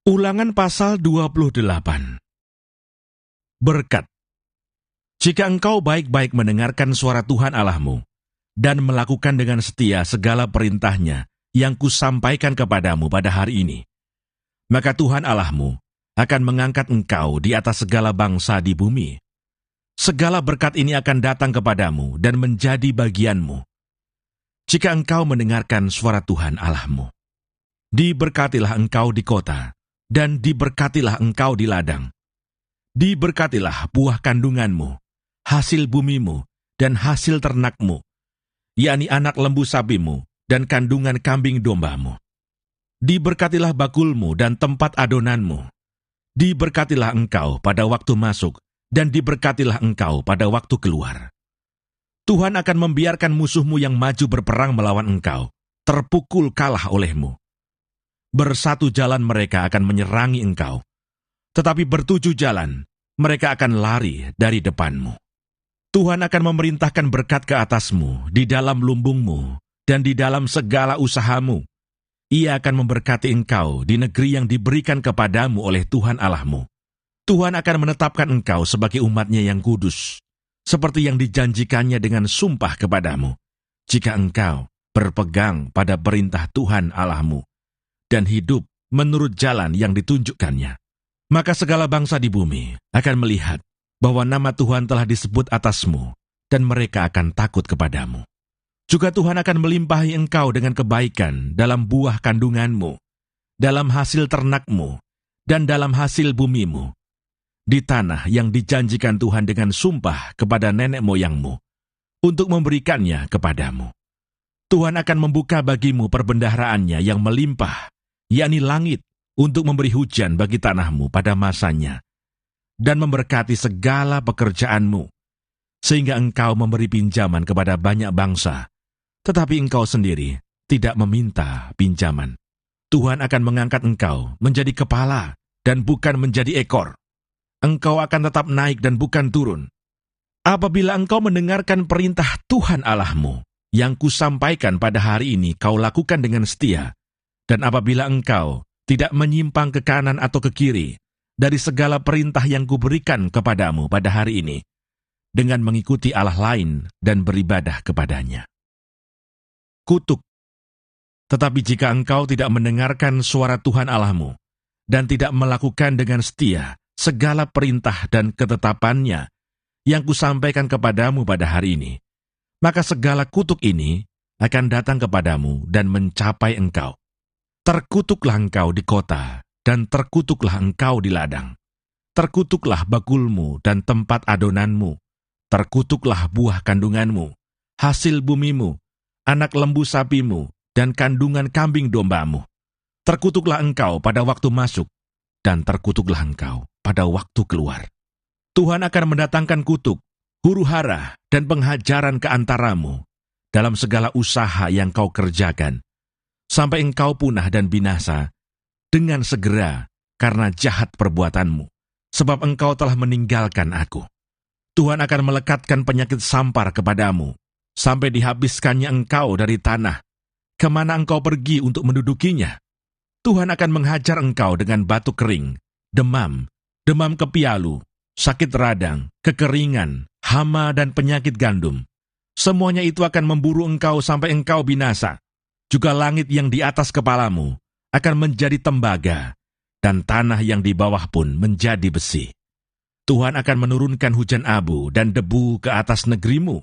Ulangan pasal 28. Berkat. Jika engkau baik-baik mendengarkan suara Tuhan Allahmu, dan melakukan dengan setia segala perintahnya yang kusampaikan kepadamu pada hari ini, maka Tuhan Allahmu akan mengangkat engkau di atas segala bangsa di bumi. Segala berkat ini akan datang kepadamu dan menjadi bagianmu, jika engkau mendengarkan suara Tuhan Allahmu. Diberkatilah engkau di kota, dan diberkatilah engkau di ladang. Diberkatilah buah kandunganmu, hasil bumimu, dan hasil ternakmu, yakni anak lembu sapimu, dan kandungan kambing dombamu. Diberkatilah bakulmu dan tempat adonanmu. Diberkatilah engkau pada waktu masuk, dan diberkatilah engkau pada waktu keluar. Tuhan akan membiarkan musuhmu yang maju berperang melawan engkau, terpukul kalah olehmu. Bersatu jalan mereka akan menyerangi engkau, tetapi bertujuh jalan mereka akan lari dari depanmu. Tuhan akan memerintahkan berkat ke atasmu, di dalam lumbungmu, dan di dalam segala usahamu. Ia akan memberkati engkau di negeri yang diberikan kepadamu oleh Tuhan Allahmu. Tuhan akan menetapkan engkau sebagai umatnya yang kudus, seperti yang dijanjikannya dengan sumpah kepadamu, jika engkau berpegang pada perintah Tuhan Allahmu, dan hidup menurut jalan yang ditunjukkannya. Maka segala bangsa di bumi akan melihat bahwa nama Tuhan telah disebut atasmu, dan mereka akan takut kepadamu. Juga Tuhan akan melimpahi engkau dengan kebaikan dalam buah kandunganmu, dalam hasil ternakmu, dan dalam hasil bumimu, di tanah yang dijanjikan Tuhan dengan sumpah kepada nenek moyangmu, untuk memberikannya kepadamu. Tuhan akan membuka bagimu perbendaharaannya yang melimpah, yakni langit, untuk memberi hujan bagi tanahmu pada masanya, dan memberkati segala pekerjaanmu, sehingga engkau memberi pinjaman kepada banyak bangsa, tetapi engkau sendiri tidak meminta pinjaman. Tuhan akan mengangkat engkau menjadi kepala dan bukan menjadi ekor. Engkau akan tetap naik dan bukan turun. Apabila engkau mendengarkan perintah Tuhan Allahmu, yang kusampaikan pada hari ini kau lakukan dengan setia, dan apabila engkau tidak menyimpang ke kanan atau ke kiri dari segala perintah yang kuberikan kepadamu pada hari ini, dengan mengikuti Allah lain dan beribadah kepadanya. Kutuk. Tetapi jika engkau tidak mendengarkan suara Tuhan Allahmu, dan tidak melakukan dengan setia segala perintah dan ketetapannya yang kusampaikan kepadamu pada hari ini, maka segala kutuk ini akan datang kepadamu dan mencapai engkau. Terkutuklah engkau di kota, dan terkutuklah engkau di ladang. Terkutuklah bakulmu dan tempat adonanmu. Terkutuklah buah kandunganmu, hasil bumimu, anak lembu sapimu, dan kandungan kambing dombamu. Terkutuklah engkau pada waktu masuk, dan terkutuklah engkau pada waktu keluar. Tuhan akan mendatangkan kutuk, huru-hara, dan penghajaran ke antaramu dalam segala usaha yang kau kerjakan, sampai engkau punah dan binasa dengan segera karena jahat perbuatanmu, sebab engkau telah meninggalkan aku. Tuhan akan melekatkan penyakit sampar kepadamu, sampai dihabiskannya engkau dari tanah, kemana engkau pergi untuk mendudukinya. Tuhan akan menghajar engkau dengan batuk kering, demam kepialu, sakit radang, kekeringan, hama dan penyakit gandum. Semuanya itu akan memburu engkau sampai engkau binasa. Juga langit yang di atas kepalamu akan menjadi tembaga, dan tanah yang di bawah pun menjadi besi. Tuhan akan menurunkan hujan abu dan debu ke atas negerimu.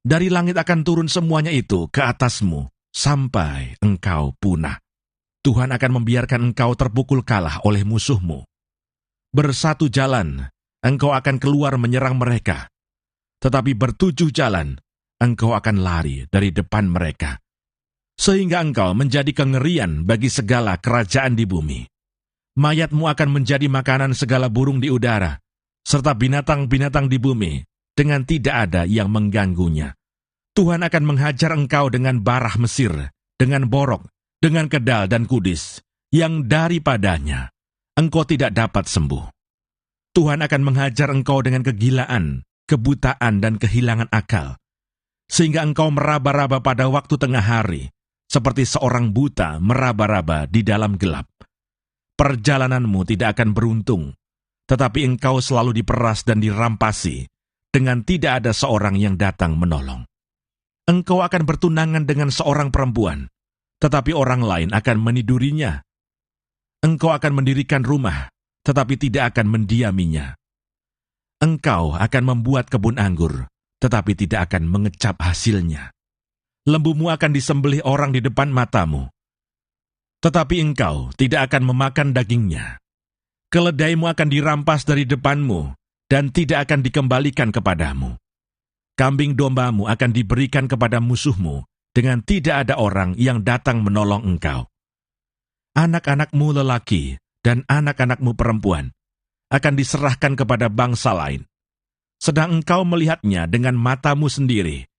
Dari langit akan turun semuanya itu ke atasmu, sampai engkau punah. Tuhan akan membiarkan engkau terpukul kalah oleh musuhmu. Bersatu jalan, engkau akan keluar menyerang mereka. Tetapi bertujuh jalan, engkau akan lari dari depan mereka. Sehingga engkau menjadi kengerian bagi segala kerajaan di bumi. Mayatmu akan menjadi makanan segala burung di udara, serta binatang-binatang di bumi, dengan tidak ada yang mengganggunya. Tuhan akan menghajar engkau dengan barah Mesir, dengan borok, dengan kedal dan kudis, yang daripadanya engkau tidak dapat sembuh. Tuhan akan menghajar engkau dengan kegilaan, kebutaan, dan kehilangan akal, sehingga engkau meraba-raba pada waktu tengah hari, seperti seorang buta meraba-raba di dalam gelap. Perjalananmu tidak akan beruntung, tetapi engkau selalu diperas dan dirampasi, dengan tidak ada seorang yang datang menolong. Engkau akan bertunangan dengan seorang perempuan, tetapi orang lain akan menidurinya. Engkau akan mendirikan rumah, tetapi tidak akan mendiaminya. Engkau akan membuat kebun anggur, tetapi tidak akan mengecap hasilnya. Lembumu akan disembelih orang di depan matamu, tetapi engkau tidak akan memakan dagingnya. Keledaimu akan dirampas dari depanmu, dan tidak akan dikembalikan kepadamu. Kambing dombamu akan diberikan kepada musuhmu, dengan tidak ada orang yang datang menolong engkau. Anak-anakmu lelaki dan anak-anakmu perempuan akan diserahkan kepada bangsa lain, sedang engkau melihatnya dengan matamu sendiri,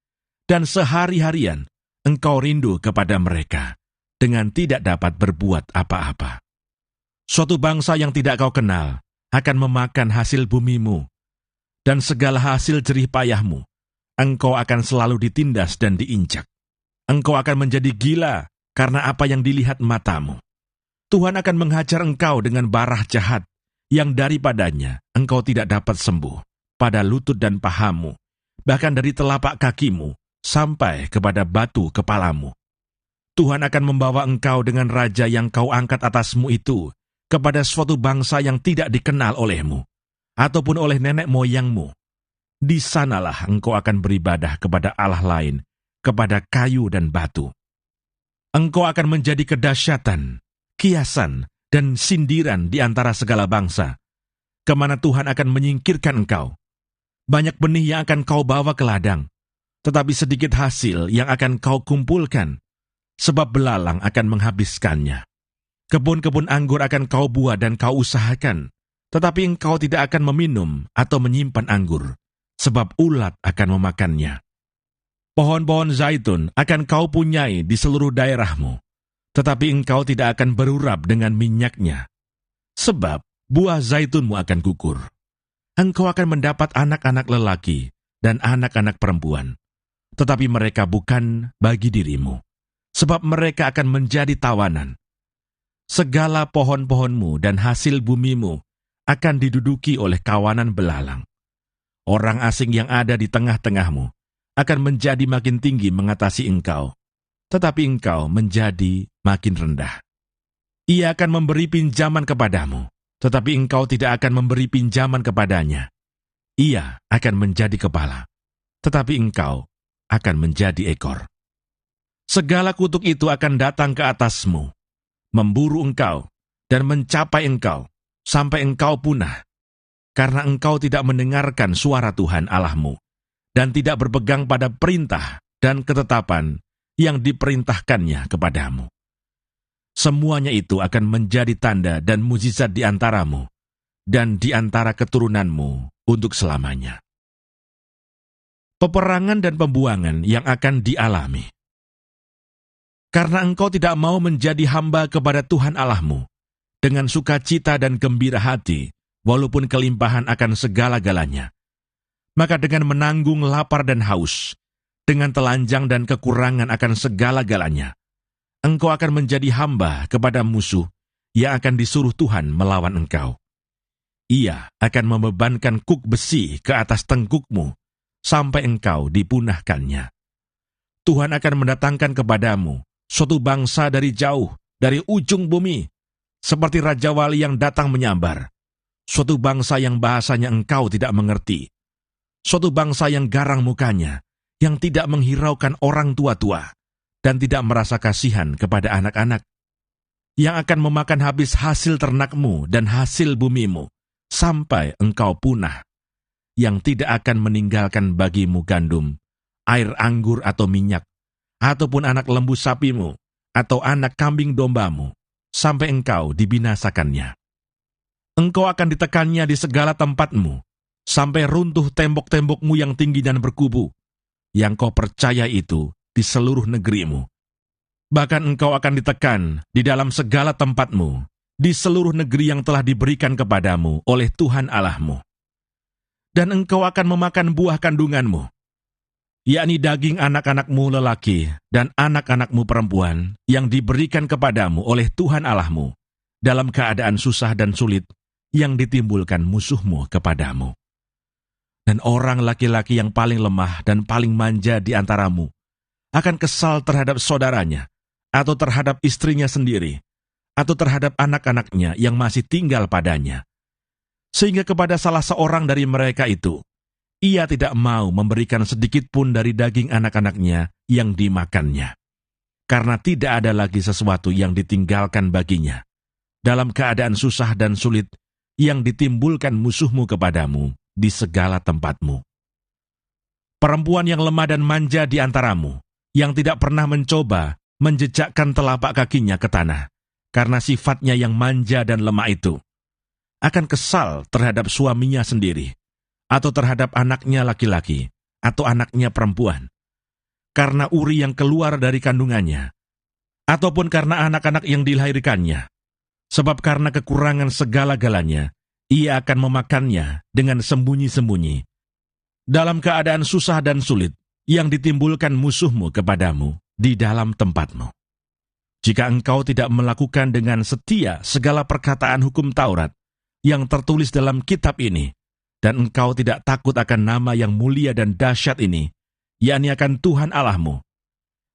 dan sehari-harian engkau rindu kepada mereka, dengan tidak dapat berbuat apa-apa. Suatu bangsa yang tidak kau kenal akan memakan hasil bumimu, dan segala hasil jerih payahmu, engkau akan selalu ditindas dan diinjak. Engkau akan menjadi gila karena apa yang dilihat matamu. Tuhan akan menghajar engkau dengan barah jahat, yang daripadanya engkau tidak dapat sembuh, pada lutut dan pahamu, bahkan dari telapak kakimu, sampai kepada batu kepalamu. Tuhan akan membawa engkau dengan raja yang kau angkat atasmu itu, kepada suatu bangsa yang tidak dikenal olehmu, ataupun oleh nenek moyangmu. Di sanalah engkau akan beribadah kepada Allah lain, kepada kayu dan batu. Engkau akan menjadi kedahsyatan, kiasan, dan sindiran di antara segala bangsa, kemana Tuhan akan menyingkirkan engkau. Banyak benih yang akan kau bawa ke ladang, tetapi sedikit hasil yang akan kau kumpulkan, sebab belalang akan menghabiskannya. Kebun-kebun anggur akan kau buah dan kau usahakan, tetapi engkau tidak akan meminum atau menyimpan anggur, sebab ulat akan memakannya. Pohon-pohon zaitun akan kau punyai di seluruh daerahmu, tetapi engkau tidak akan berurap dengan minyaknya, sebab buah zaitunmu akan gugur. Engkau akan mendapat anak-anak lelaki dan anak-anak perempuan, tetapi mereka bukan bagi dirimu, sebab mereka akan menjadi tawanan. Segala pohon-pohonmu dan hasil bumimu akan diduduki oleh kawanan belalang. Orang asing yang ada di tengah-tengahmu akan menjadi makin tinggi mengatasi engkau, tetapi engkau menjadi makin rendah. Ia akan memberi pinjaman kepadamu, tetapi engkau tidak akan memberi pinjaman kepadanya. Ia akan menjadi kepala, tetapi engkau akan menjadi ekor. Segala kutuk itu akan datang ke atasmu, memburu engkau, dan mencapai engkau, sampai engkau punah, karena engkau tidak mendengarkan suara Tuhan Allahmu, dan tidak berpegang pada perintah dan ketetapan yang diperintahkannya kepadamu. Semuanya itu akan menjadi tanda dan mukjizat di antaramu, dan di antara keturunanmu untuk selamanya. Peperangan dan pembuangan yang akan dialami. Karena engkau tidak mau menjadi hamba kepada Tuhan Allahmu, dengan sukacita dan gembira hati, walaupun kelimpahan akan segala-galanya, maka dengan menanggung lapar dan haus, dengan telanjang dan kekurangan akan segala-galanya, engkau akan menjadi hamba kepada musuh yang akan disuruh Tuhan melawan engkau. Ia akan membebankan kuk besi ke atas tengkukmu, sampai engkau dipunahkannya. Tuhan akan mendatangkan kepadamu suatu bangsa dari jauh, dari ujung bumi, seperti Raja Wali yang datang menyambar, suatu bangsa yang bahasanya engkau tidak mengerti, suatu bangsa yang garang mukanya, yang tidak menghiraukan orang tua-tua, dan tidak merasa kasihan kepada anak-anak, yang akan memakan habis hasil ternakmu dan hasil bumimu, sampai engkau punah, yang tidak akan meninggalkan bagimu gandum, air anggur atau minyak, ataupun anak lembu sapimu, atau anak kambing dombamu, sampai engkau dibinasakannya. Engkau akan ditekannya di segala tempatmu, sampai runtuh tembok-tembokmu yang tinggi dan berkubu, yang kau percaya itu di seluruh negerimu. Bahkan engkau akan ditekan di dalam segala tempatmu, di seluruh negeri yang telah diberikan kepadamu oleh Tuhan Allahmu. Dan engkau akan memakan buah kandunganmu, yakni daging anak-anakmu lelaki dan anak-anakmu perempuan yang diberikan kepadamu oleh Tuhan Allahmu, dalam keadaan susah dan sulit yang ditimbulkan musuhmu kepadamu. Dan orang laki-laki yang paling lemah dan paling manja di antaramu akan kesal terhadap saudaranya, atau terhadap istrinya sendiri, atau terhadap anak-anaknya yang masih tinggal padanya. Sehingga kepada salah seorang dari mereka itu, ia tidak mau memberikan sedikit pun dari daging anak-anaknya yang dimakannya. Karena tidak ada lagi sesuatu yang ditinggalkan baginya, dalam keadaan susah dan sulit yang ditimbulkan musuhmu kepadamu di segala tempatmu. Perempuan yang lemah dan manja di antaramu, yang tidak pernah mencoba menjejakkan telapak kakinya ke tanah, karena sifatnya yang manja dan lemah itu, akan kesal terhadap suaminya sendiri, atau terhadap anaknya laki-laki, atau anaknya perempuan, karena uri yang keluar dari kandungannya, ataupun karena anak-anak yang dilahirkannya. Sebab karena kekurangan segala-galanya, ia akan memakannya dengan sembunyi-sembunyi, dalam keadaan susah dan sulit yang ditimbulkan musuhmu kepadamu di dalam tempatmu. Jika engkau tidak melakukan dengan setia segala perkataan hukum Taurat yang tertulis dalam kitab ini, dan engkau tidak takut akan nama yang mulia dan dahsyat ini, yakni akan Tuhan Allahmu,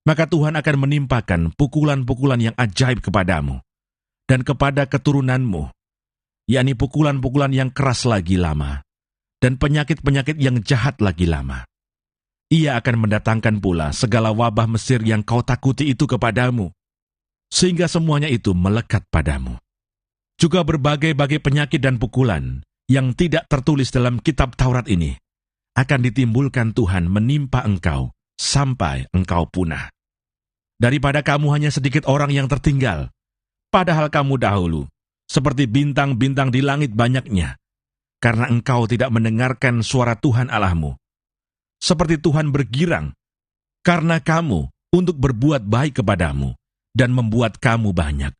maka Tuhan akan menimpakan pukulan-pukulan yang ajaib kepadamu, dan kepada keturunanmu, yakni pukulan-pukulan yang keras lagi lama, dan penyakit-penyakit yang jahat lagi lama. Ia akan mendatangkan pula segala wabah Mesir yang kau takuti itu kepadamu, sehingga semuanya itu melekat padamu. Juga berbagai-bagai penyakit dan pukulan yang tidak tertulis dalam kitab Taurat ini akan ditimbulkan Tuhan menimpa engkau sampai engkau punah. Daripada kamu hanya sedikit orang yang tertinggal, padahal kamu dahulu seperti bintang-bintang di langit banyaknya, karena engkau tidak mendengarkan suara Tuhan Allahmu. Seperti Tuhan bergirang karena kamu untuk berbuat baik kepadamu dan membuat kamu banyak.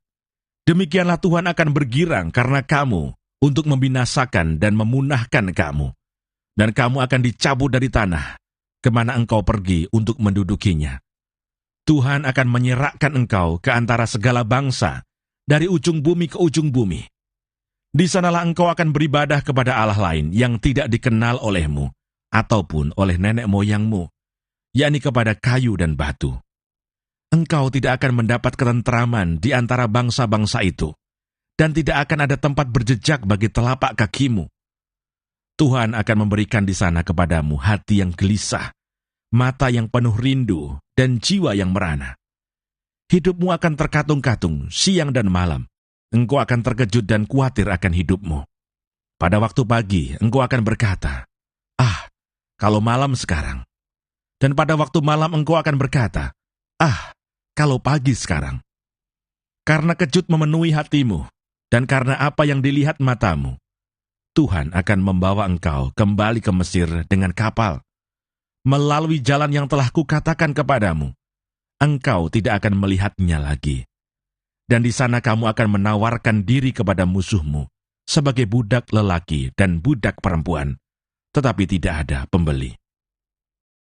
Demikianlah Tuhan akan bergirang karena kamu untuk membinasakan dan memunahkan kamu. Dan kamu akan dicabut dari tanah, kemana engkau pergi untuk mendudukinya. Tuhan akan menyerahkan engkau ke antara segala bangsa, dari ujung bumi ke ujung bumi. Di sanalah engkau akan beribadah kepada Allah lain yang tidak dikenal olehmu, ataupun oleh nenek moyangmu, yakni kepada kayu dan batu. Engkau tidak akan mendapat ketenteraman di antara bangsa-bangsa itu, dan tidak akan ada tempat berjejak bagi telapak kakimu. Tuhan akan memberikan di sana kepadamu hati yang gelisah, mata yang penuh rindu, dan jiwa yang merana. Hidupmu akan terkatung-katung siang dan malam. Engkau akan terkejut dan khawatir akan hidupmu. Pada waktu pagi, engkau akan berkata, "Ah, kalau malam sekarang." Dan pada waktu malam engkau akan berkata, "Ah, kalau pagi sekarang." Karena kejut memenuhi hatimu, dan karena apa yang dilihat matamu, Tuhan akan membawa engkau kembali ke Mesir dengan kapal. Melalui jalan yang telah kukatakan kepadamu, engkau tidak akan melihatnya lagi. Dan di sana kamu akan menawarkan diri kepada musuhmu sebagai budak lelaki dan budak perempuan, tetapi tidak ada pembeli.